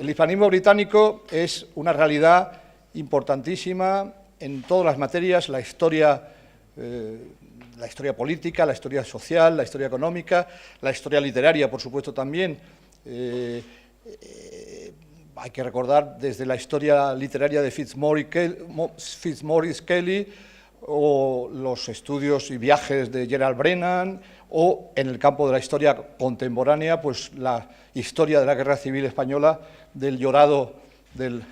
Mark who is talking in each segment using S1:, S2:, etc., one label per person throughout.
S1: El hispanismo británico es una realidad importantísima en todas las materias, la historia política, la historia social, la historia económica, la historia literaria, por supuesto, también. Hay que recordar desde la historia literaria de Fitzmaurice Kelly, o los estudios y viajes de Gerald Brennan, o en el campo de la historia contemporánea, pues la historia de la Guerra Civil Española del llorado, del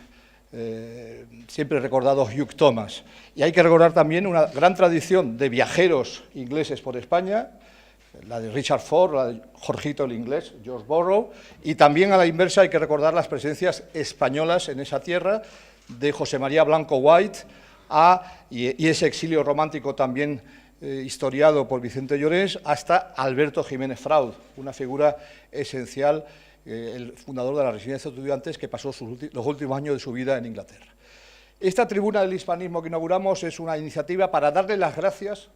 S1: siempre recordado Hugh Thomas. Y hay que recordar también una gran tradición de viajeros ingleses por España, la de Richard Ford, la de Jorgito el inglés, George Borrow, y también a la inversa hay que recordar las presencias españolas en esa tierra de José María Blanco White, y ese exilio romántico también historiado por Vicente Llorens, hasta Alberto Jiménez Fraud, una figura esencial, el fundador de la Residencia de Estudiantes, que pasó los últimos años de su vida en Inglaterra. Esta tribuna del hispanismo que inauguramos es una iniciativa para darle las gracias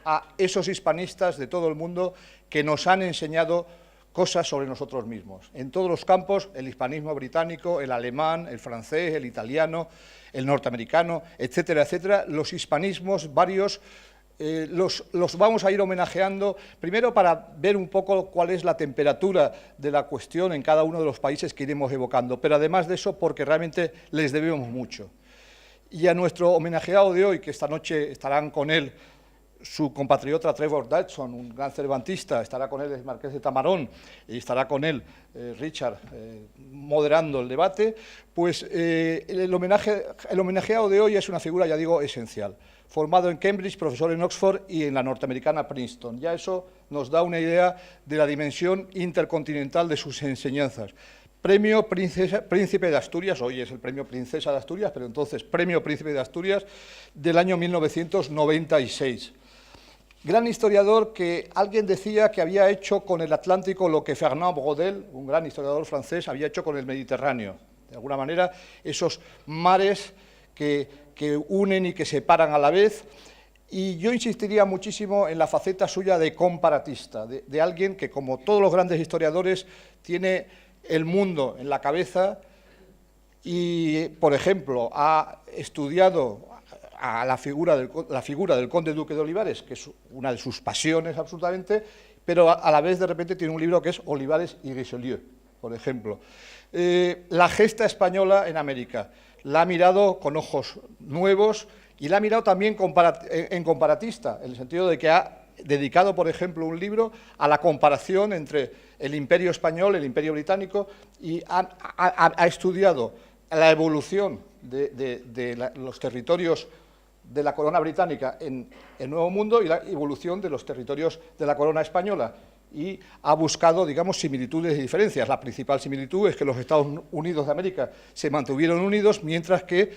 S1: a esos hispanistas de todo el mundo que nos han enseñado cosas sobre nosotros mismos. En todos los campos, el hispanismo británico, el alemán, el francés, el italiano, el norteamericano, etcétera, etcétera, los hispanismos varios los vamos a ir homenajeando, primero para ver un poco cuál es la temperatura de la cuestión en cada uno de los países que iremos evocando, pero además de eso porque realmente les debemos mucho. Y a nuestro homenajeado de hoy, que esta noche estarán con él su compatriota Trevor Dodson, un gran cervantista, estará con él el Marqués de Tamarón y estará con él Richard moderando el debate, pues el homenajeado de hoy es una figura, ya digo, esencial. Formado en Cambridge, profesor en Oxford y en la norteamericana Princeton. Ya eso nos da una idea de la dimensión intercontinental de sus enseñanzas. Premio Príncipe de Asturias, hoy es el Premio Princesa de Asturias, pero entonces Premio Príncipe de Asturias del año 1996. Gran historiador que alguien decía que había hecho con el Atlántico lo que Fernand Braudel, un gran historiador francés, había hecho con el Mediterráneo. De alguna manera, esos mares que unen y que separan a la vez. Y yo insistiría muchísimo en la faceta suya de comparatista, de alguien que, como todos los grandes historiadores, tiene el mundo en la cabeza y, por ejemplo, ha estudiado a la figura del conde duque de Olivares, que es una de sus pasiones absolutamente, pero a la vez de repente tiene un libro que es Olivares y Richelieu, por ejemplo. La gesta española en América, la ha mirado con ojos nuevos y la ha mirado también en comparatista, en el sentido de que ha dedicado, por ejemplo, un libro a la comparación entre el Imperio Español, el Imperio Británico, y ha estudiado la evolución de los territorios de la corona británica en el Nuevo Mundo y la evolución de los territorios de la corona española, y ha buscado, digamos, similitudes y diferencias. La principal similitud es que los Estados Unidos de América se mantuvieron unidos, mientras que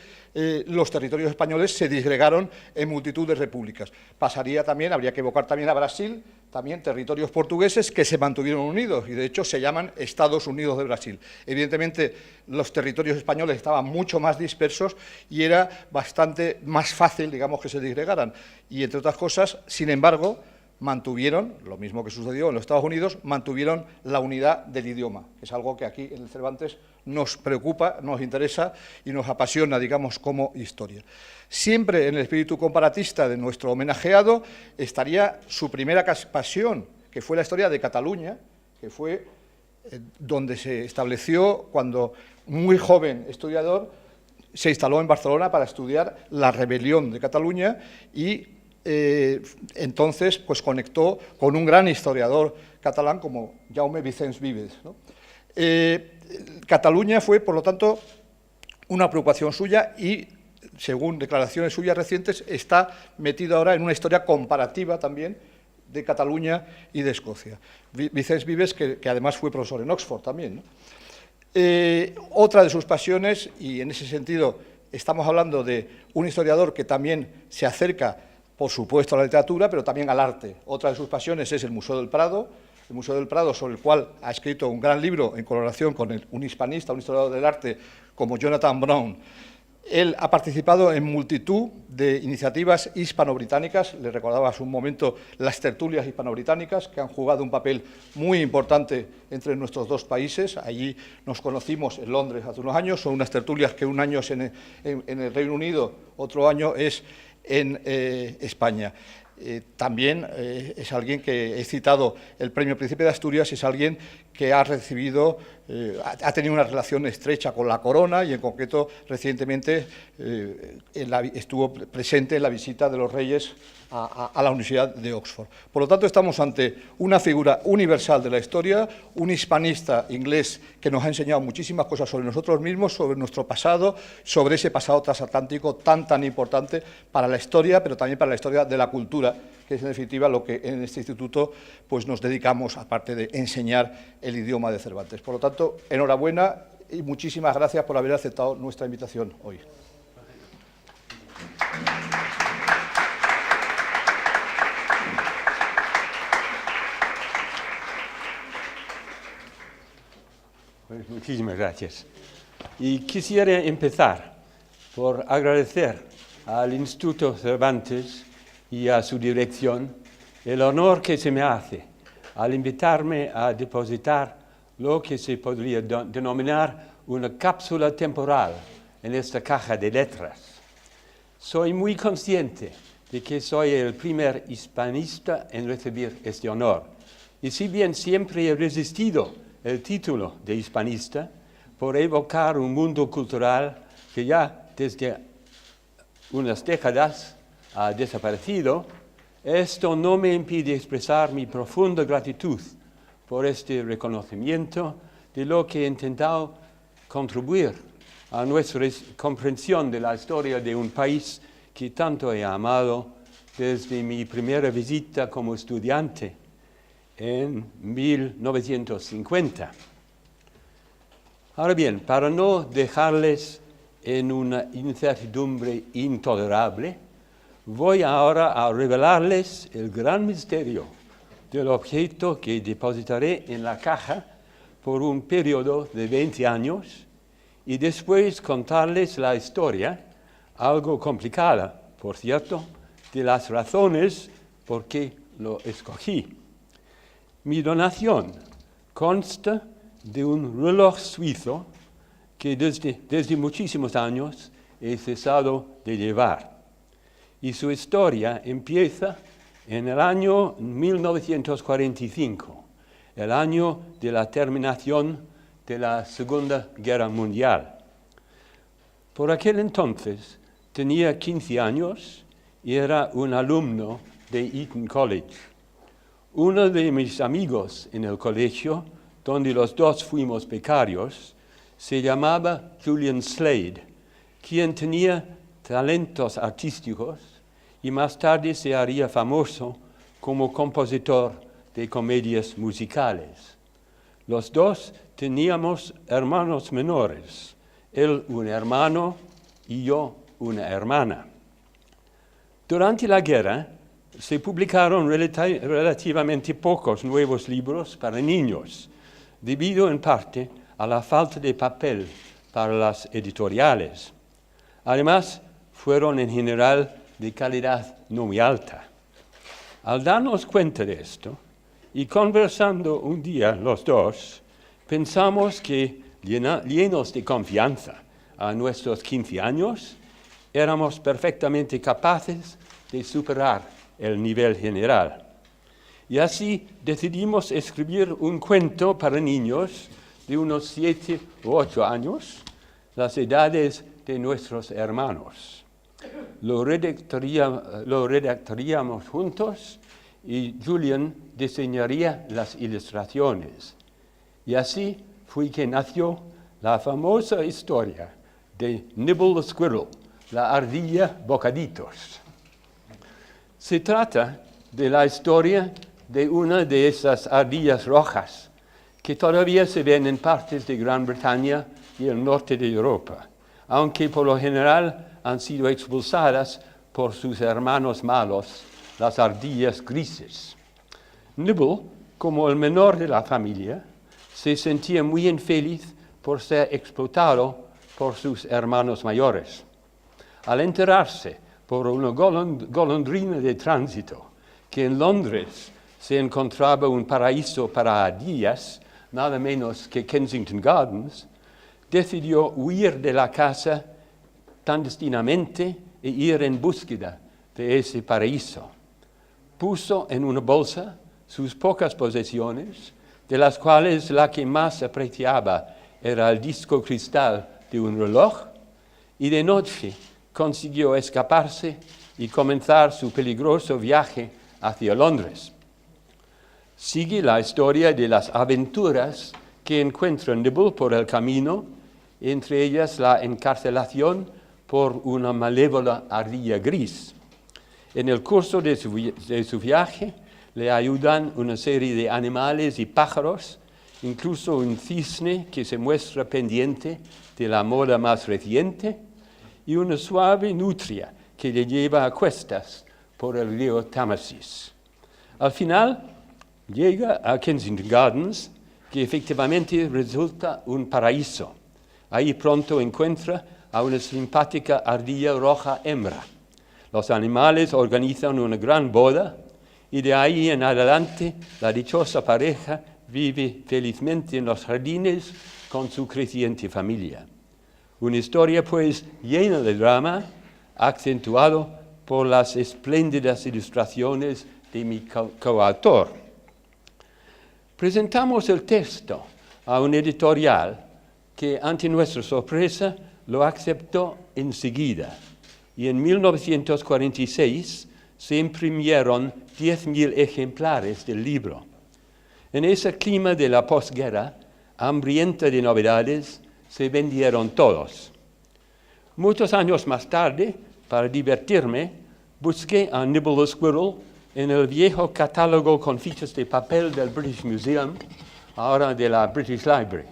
S1: los territorios españoles se disgregaron en multitud de repúblicas. Habría que evocar también a Brasil, también territorios portugueses que se mantuvieron unidos y de hecho se llaman Estados Unidos de Brasil. Evidentemente los territorios españoles estaban mucho más dispersos y era bastante más fácil, digamos, que se disgregaran. Y entre otras cosas, sin embargo, mantuvieron, lo mismo que sucedió en los Estados Unidos, mantuvieron la unidad del idioma, que es algo que aquí en el Cervantes nos preocupa, nos interesa y nos apasiona, digamos, como historia. Siempre en el espíritu comparatista de nuestro homenajeado estaría su primera pasión, que fue la historia de Cataluña, que fue donde se estableció cuando, muy joven historiador, se instaló en Barcelona para estudiar la rebelión de Cataluña y entonces pues conectó con un gran historiador catalán como Jaume Vicens Vives, ¿no? Cataluña fue, por lo tanto, una preocupación suya y, según declaraciones suyas recientes, está metido ahora en una historia comparativa también de Cataluña y de Escocia. Vicens Vives, que además fue profesor en Oxford también, ¿no? Otra de sus pasiones, y en ese sentido estamos hablando de un historiador que también se acerca, por supuesto, a la literatura, pero también al arte. Otra de sus pasiones es el Museo del Prado, sobre el cual ha escrito un gran libro en colaboración con un hispanista, un historiador del arte, como Jonathan Brown, Él ha participado en multitud de iniciativas hispano-británicas. Le recordaba hace un momento las tertulias hispano-británicas, que han jugado un papel muy importante entre nuestros dos países. Allí nos conocimos en Londres hace unos años. Son unas tertulias que un año es en el Reino Unido, otro año es en España. También es alguien que he citado el Premio Príncipe de Asturias, es alguien que ha recibido, ha tenido una relación estrecha con la corona y en concreto recientemente estuvo presente en la visita de los reyes a la Universidad de Oxford. Por lo tanto, estamos ante una figura universal de la historia, un hispanista inglés que nos ha enseñado muchísimas cosas sobre nosotros mismos, sobre nuestro pasado, sobre ese pasado transatlántico tan importante para la historia, pero también para la historia de la cultura, que es en definitiva lo que en este instituto pues, nos dedicamos, aparte de enseñar el idioma de Cervantes. Por lo tanto, enhorabuena y muchísimas gracias por haber aceptado nuestra invitación hoy.
S2: Pues muchísimas gracias. Y quisiera empezar por agradecer al Instituto Cervantes y a su dirección el honor que se me hace al invitarme a depositar lo que se podría denominar una cápsula temporal en esta caja de letras. Soy muy consciente de que soy el primer hispanista en recibir este honor, y si bien siempre he resistido el título de hispanista por evocar un mundo cultural que ya desde unas décadas ha desaparecido, esto no me impide expresar mi profunda gratitud por este reconocimiento de lo que he intentado contribuir a nuestra comprensión de la historia de un país que tanto he amado desde mi primera visita como estudiante en 1950. Ahora bien, para no dejarles en una incertidumbre intolerable, voy ahora a revelarles el gran misterio del objeto que depositaré en la caja por un periodo de 20 años y después contarles la historia, algo complicada, por cierto, de las razones por qué lo escogí. Mi donación consta de un reloj suizo que desde muchísimos años he cesado de llevar. Y su historia empieza en el año 1945, el año de la terminación de la Segunda Guerra Mundial. Por aquel entonces tenía 15 años y era un alumno de Eton College. Uno de mis amigos en el colegio, donde los dos fuimos becarios, se llamaba Julian Slade, quien tenía talentos artísticos y más tarde se haría famoso como compositor de comedias musicales. Los dos teníamos hermanos menores, él un hermano y yo una hermana. Durante la guerra, se publicaron relativamente pocos nuevos libros para niños, debido en parte a la falta de papel para las editoriales. Además, fueron en general de calidad no muy alta. Al darnos cuenta de esto, y conversando un día los dos, pensamos que, llenos de confianza a nuestros 15 años, éramos perfectamente capaces de superar el nivel general. Y así decidimos escribir un cuento para niños de unos 7 u 8 años, las edades de nuestros hermanos. Lo redactaríamos juntos y Julian diseñaría las ilustraciones. Y así fue que nació la famosa historia de Nibble the Squirrel, la ardilla Bocaditos. Se trata de la historia de una de esas ardillas rojas que todavía se ven en partes de Gran Bretaña y el norte de Europa, aunque por lo general han sido expulsadas por sus hermanos malos, las ardillas grises. Nibble, como el menor de la familia, se sentía muy infeliz por ser explotado por sus hermanos mayores. al enterarse por una golondrina de tránsito que en Londres se encontraba un paraíso para ardillas, nada menos que Kensington Gardens, decidió huir de la casa clandestinamente e ir en búsqueda de ese paraíso. Puso en una bolsa sus pocas posesiones, de las cuales la que más apreciaba era el disco cristal de un reloj, y de noche consiguió escaparse y comenzar su peligroso viaje hacia Londres. Sigue la historia de las aventuras que encuentra Nibble por el camino, entre ellas la encarcelación por una malévola ardilla gris. En el curso de su viaje le ayudan una serie de animales y pájaros, incluso un cisne que se muestra pendiente de la moda más reciente, y una suave nutria que le lleva a cuestas por el río Támesis. Al final, llega a Kensington Gardens, que efectivamente resulta un paraíso. Ahí pronto encuentra a una simpática ardilla roja hembra. Los animales organizan una gran boda y de ahí en adelante la dichosa pareja vive felizmente en los jardines con su creciente familia. Una historia pues llena de drama, acentuado por las espléndidas ilustraciones de mi coautor. Presentamos el texto a un editorial que, ante nuestra sorpresa, lo aceptó enseguida, y en 1946 se imprimieron 10.000 ejemplares del libro. En ese clima de la posguerra, hambrienta de novedades, se vendieron todos. Muchos años más tarde, para divertirme, busqué a Nibble the Squirrel en el viejo catálogo con fichas de papel del British Museum, ahora de la British Library.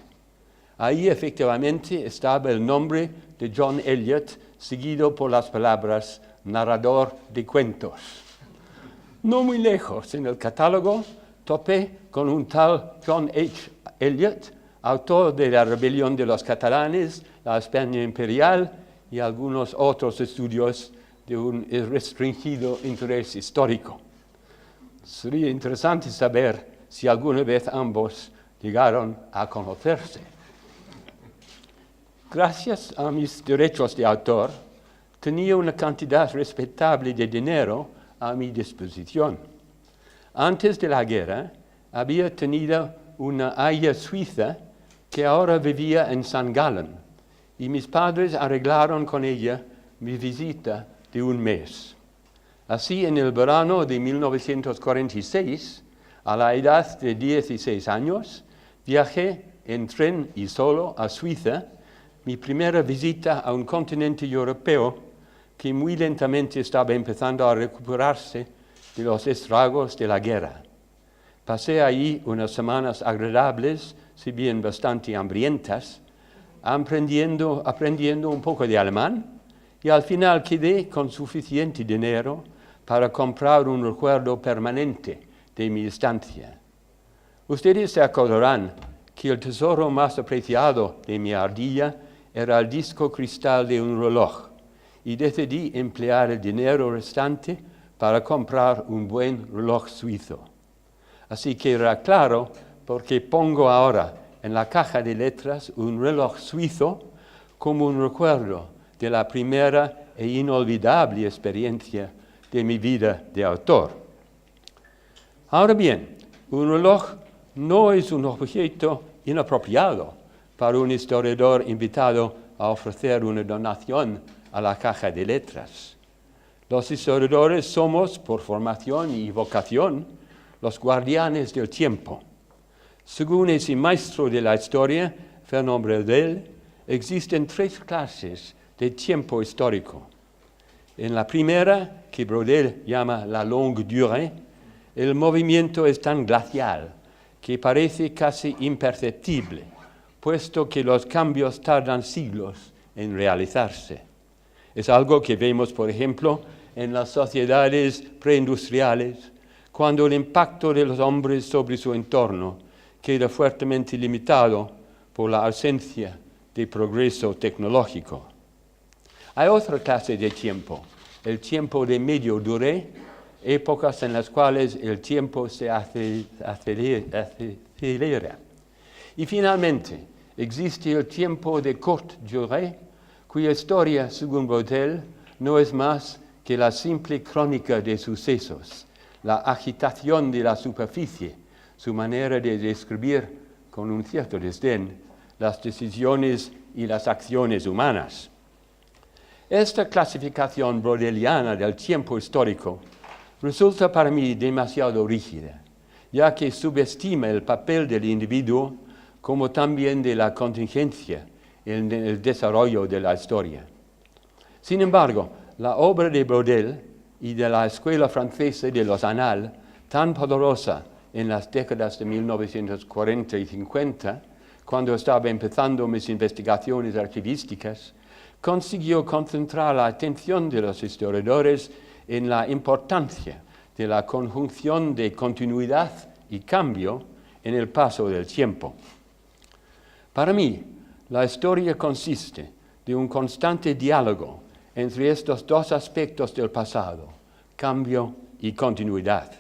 S2: Ahí efectivamente estaba el nombre de John Eliot, seguido por las palabras narrador de cuentos. No muy lejos, en el catálogo, topé con un tal John H. Eliot, autor de La rebelión de los catalanes, La España imperial y algunos otros estudios de un restringido interés histórico. Sería interesante saber si alguna vez ambos llegaron a conocerse. Gracias a mis derechos de autor, tenía una cantidad respetable de dinero a mi disposición. Antes de la guerra, había tenido una haya suiza que ahora vivía en St. Gallen, y mis padres arreglaron con ella mi visita de un mes. Así, en el verano de 1946, a la edad de 16 años, viajé en tren y solo a Suiza, mi primera visita a un continente europeo que muy lentamente estaba empezando a recuperarse de los estragos de la guerra. Pasé allí unas semanas agradables, si bien bastante hambrientas, aprendiendo un poco de alemán, y al final quedé con suficiente dinero para comprar un recuerdo permanente de mi estancia. Ustedes se acordarán que el tesoro más apreciado de mi ardilla era el disco cristal de un reloj, y decidí emplear el dinero restante para comprar un buen reloj suizo. Así que era claro porque pongo ahora en la caja de letras un reloj suizo como un recuerdo de la primera e inolvidable experiencia de mi vida de autor. Ahora bien, un reloj no es un objeto inapropiado para un historiador invitado a ofrecer una donación a la caja de letras. Los historiadores somos, por formación y vocación, los guardianes del tiempo. Según ese maestro de la historia, Fernand Braudel, existen 3 clases de tiempo histórico. En la primera, que Braudel llama la longue durée, el movimiento es tan glacial que parece casi imperceptible, puesto que los cambios tardan siglos en realizarse. Es algo que vemos, por ejemplo, en las sociedades preindustriales, cuando el impacto de los hombres sobre su entorno queda fuertemente limitado por la ausencia de progreso tecnológico. Hay otra clase de tiempo, el tiempo de medio durée, épocas en las cuales el tiempo se acelera. Y finalmente, existe el tiempo de courte durée, cuya historia, según Braudel, no es más que la simple crónica de sucesos, la agitación de la superficie, su manera de describir con un cierto desdén las decisiones y las acciones humanas. Esta clasificación braudeliana del tiempo histórico resulta para mí demasiado rígida, ya que subestima el papel del individuo como también de la contingencia en el desarrollo de la historia. Sin embargo, la obra de Braudel y de la escuela francesa de los Annales, tan poderosa en las décadas de 1940 y 50, cuando estaba empezando mis investigaciones archivísticas, consiguió concentrar la atención de los historiadores en la importancia de la conjunción de continuidad y cambio en el paso del tiempo. Para mí, la historia consiste de un constante diálogo entre estos dos aspectos del pasado, cambio y continuidad.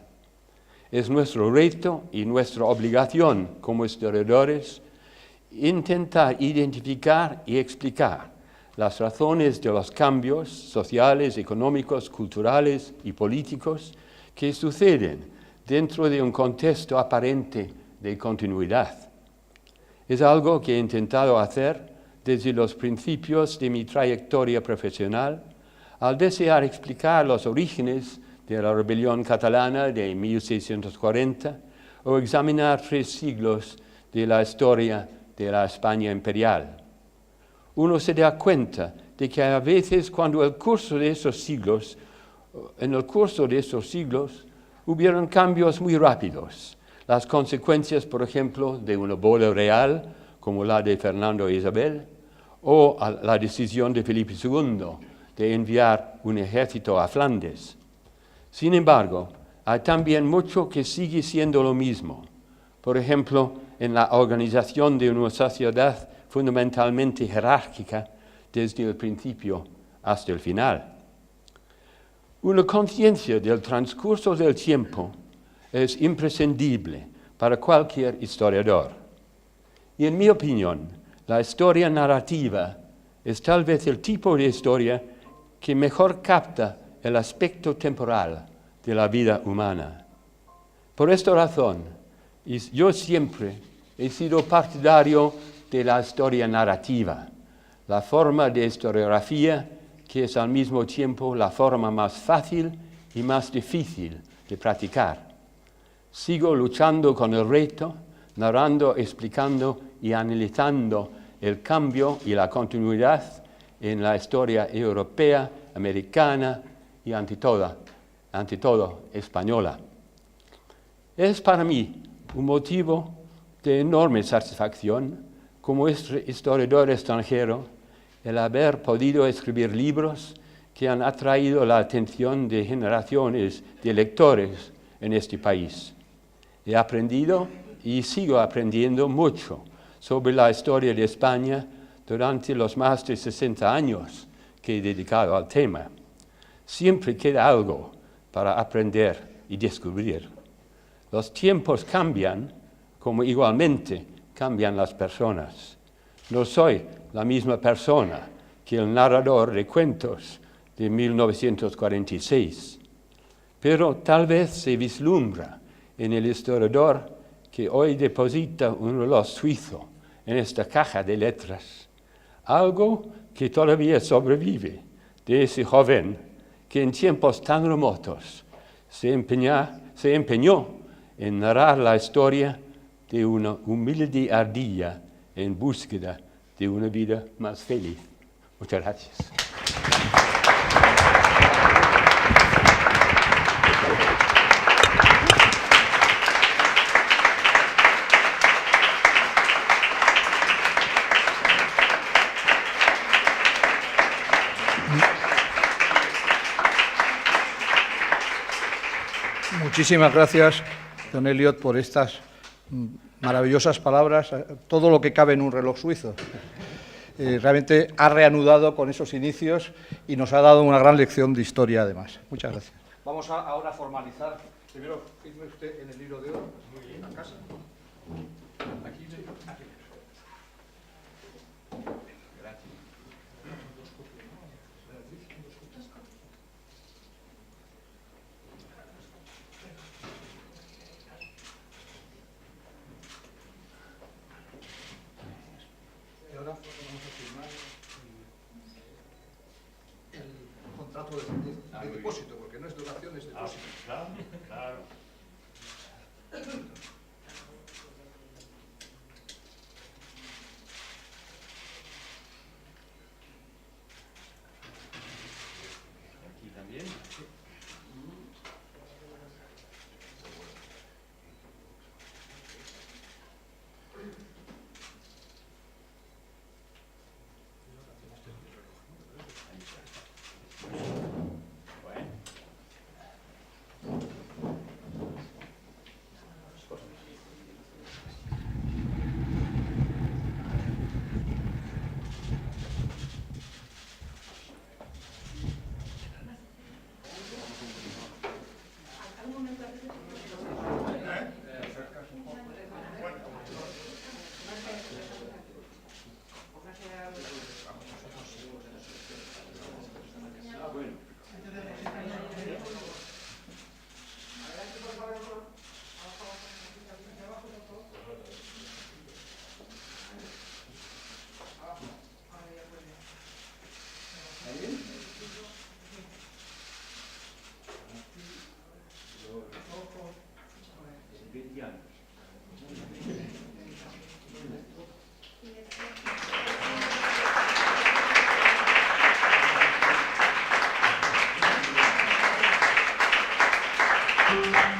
S2: Es nuestro reto y nuestra obligación como historiadores intentar identificar y explicar las razones de los cambios sociales, económicos, culturales y políticos que suceden dentro de un contexto aparente de continuidad. Es algo que he intentado hacer desde los principios de mi trayectoria profesional, al desear explicar los orígenes de la rebelión catalana de 1640 o examinar 3 siglos de la historia de la España imperial. Uno se da cuenta de que a veces en el curso de esos siglos hubieron cambios muy rápidos. Las consecuencias, por ejemplo, de una boda real, como la de Fernando e Isabel, o la decisión de Felipe II de enviar un ejército a Flandes. Sin embargo, hay también mucho que sigue siendo lo mismo. Por ejemplo, en la organización de una sociedad fundamentalmente jerárquica desde el principio hasta el final. Una conciencia del transcurso del tiempo es imprescindible para cualquier historiador. Y en mi opinión, la historia narrativa es tal vez el tipo de historia que mejor capta el aspecto temporal de la vida humana. Por esta razón, yo siempre he sido partidario de la historia narrativa, la forma de historiografía que es al mismo tiempo la forma más fácil y más difícil de practicar. Sigo luchando con el reto, narrando, explicando y analizando el cambio y la continuidad en la historia europea, americana y ante todo española. Es para mí un motivo de enorme satisfacción como historiador extranjero el haber podido escribir libros que han atraído la atención de generaciones de lectores en este país. He aprendido y sigo aprendiendo mucho sobre la historia de España durante los más de 60 años que he dedicado al tema. Siempre queda algo para aprender y descubrir. Los tiempos cambian, como igualmente cambian las personas. No soy la misma persona que el narrador de cuentos de 1946, pero tal vez se vislumbra en el historiador que hoy deposita un reloj suizo en esta caja de letras, algo que todavía sobrevive de ese joven que en tiempos tan remotos se empeñó en narrar la historia de una humilde ardilla en búsqueda de una vida más feliz. Muchas gracias.
S1: Muchísimas gracias, don Elliot, por estas maravillosas palabras, todo lo que cabe en un reloj suizo. realmente ha reanudado con esos inicios y nos ha dado una gran lección de historia además. Muchas gracias. Vamos ahora a formalizar. Primero, firme usted en el libro de oro. Muy bien. A casa. Aquí. Y ahora vamos a firmar el contrato de depósito, porque no es donación, es depósito.
S3: Claro, claro. Aquí también. Bueno.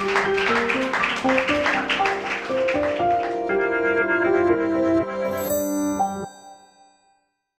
S4: Thank you.